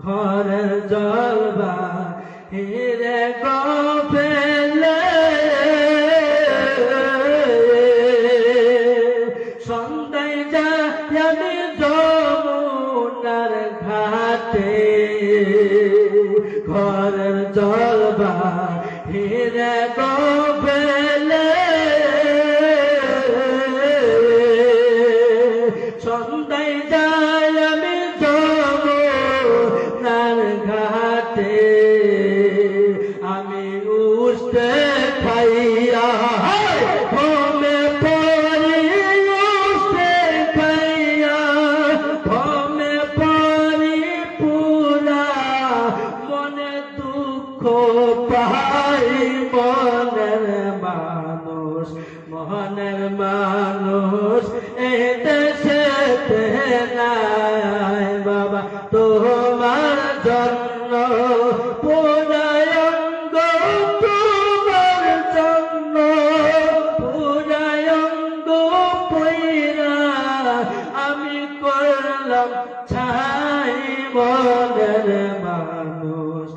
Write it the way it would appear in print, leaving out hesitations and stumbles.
ঘরের জল বাহিরে গো ফেলে সন্ধ্যায় যাই আমি যমুনার ঘাটে ঘরের জল বাহিরে গো ফেলে সন্ধ্যায় যাই আমি যমুনার ঘাটে আমি উঠতে খাইয়া ঘুমে পড়ি উঠতে খাইয়া ঘুমে পড়ি পুরা মনে দুঃখ পাই মনের মানুষ এই দেশে নাই বাবা তোমার জন্য পুরায়ঙ্গ তোমার জন্য পুরায়ঙ্গ পইরা আমি করলাম ছাই মনের মানুষ